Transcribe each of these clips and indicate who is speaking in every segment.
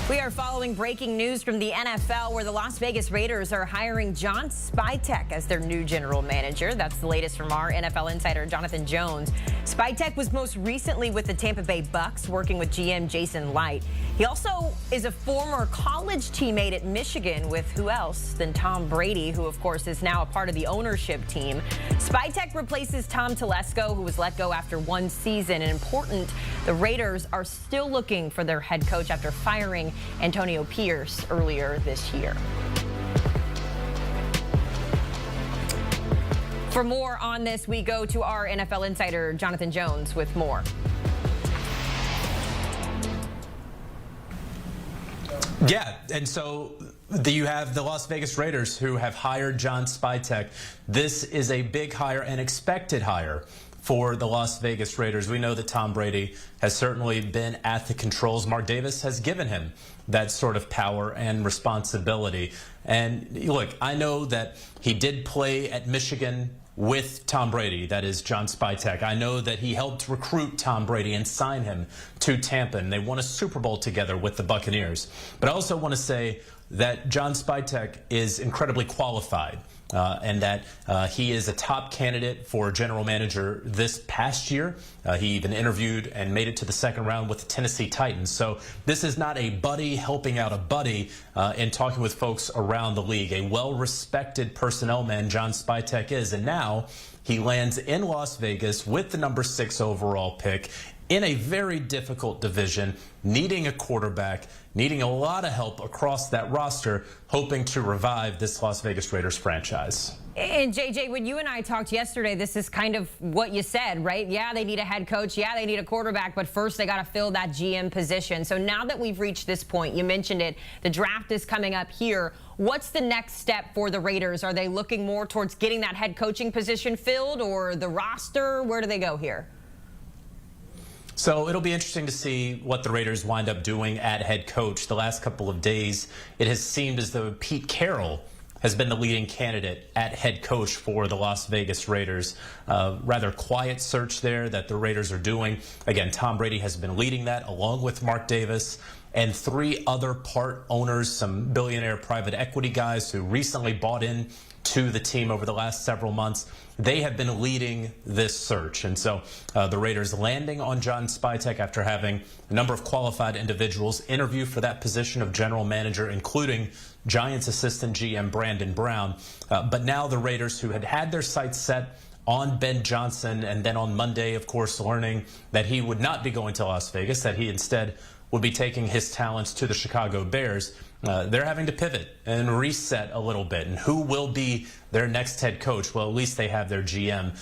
Speaker 1: We are following breaking news from the NFL where the Las Vegas Raiders are hiring John Spytek as their new general manager. That's the latest from our NFL insider, Jonathan Jones. Spytek was most recently with the Tampa Bay Bucs, working with GM Jason Licht. He also is a former college teammate at Michigan with who else than Tom Brady, who, of course, is now a part of the ownership team. Spytek replaces Tom Telesco, who was let go after one season. And important, the Raiders are still looking for their head coach after firing Antonio Pierce earlier this year. For more on this, we go to our NFL insider, Jonathan Jones, with more.
Speaker 2: Yeah, and so you have the Las Vegas Raiders who have hired John Spytek. This is a big hire, an expected hire for the Las Vegas Raiders. We know that Tom Brady has certainly been at the controls. Mark Davis has given him that sort of power and responsibility. And look, I know that he did play at Michigan with Tom Brady, that is John Spytek. I know that he helped recruit Tom Brady and sign him to Tampa, and they won a Super Bowl together with the Buccaneers. But I also want to say that John Spytek is incredibly qualified and that he is a top candidate for general manager this past year. He even interviewed and made it to the second round with the Tennessee Titans. So this is not a buddy helping out a buddy in talking with folks around the league. A well-respected personnel man John Spytek is, and now he lands in Las Vegas with the number 6 overall pick in a very difficult division, needing a quarterback, needing a lot of help across that roster, hoping to revive this Las Vegas Raiders franchise.
Speaker 1: And JJ, when you and I talked yesterday, this is kind of what you said, right? Yeah, they need a head coach. Yeah, they need a quarterback, but first they got to fill that GM position. So now that we've reached this point, you mentioned it, the draft is coming up here. What's the next step for the Raiders? Are they looking more towards getting that head coaching position filled or the roster? Where do they go here?
Speaker 2: So it'll be interesting to see what the Raiders wind up doing at head coach. The last couple of days, it has seemed as though Pete Carroll has been the leading candidate at head coach for the Las Vegas Raiders. Rather quiet search there that the Raiders are doing. Again, Tom Brady has been leading that along with Mark Davis and 3 other part owners, some billionaire private equity guys who recently bought in to the team over the last several months. They have been leading this search. And so the Raiders landing on John Spytek after having a number of qualified individuals interview for that position of general manager, including Giants assistant GM Brandon Brown. But now the Raiders, who had their sights set on Ben Johnson, and then on Monday, of course, learning that he would not be going to Las Vegas, that he instead would be taking his talents to the Chicago Bears. They're having to pivot and reset a little bit. And who will be their next head coach? Well, at least they have their GM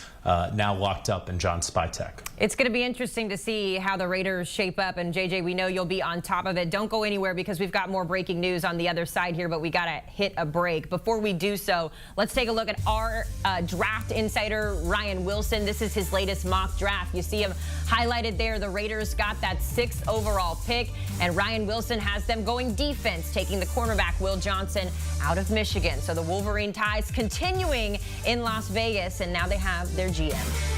Speaker 2: now locked up in John Spytek.
Speaker 1: It's going to be interesting to see how the Raiders shape up. And, JJ, we know you'll be on top of it. Don't go anywhere because we've got more breaking news on the other side here, but we got to hit a break. Before we do so, let's take a look at our draft insider, Ryan Wilson. This is his latest mock draft. You see him highlighted there. The Raiders got that 6th overall pick, and Ryan Wilson has them going defense, taking the cornerback Will Johnson out of Michigan. So the Wolverine ties continuing in Las Vegas, and now they have their GM.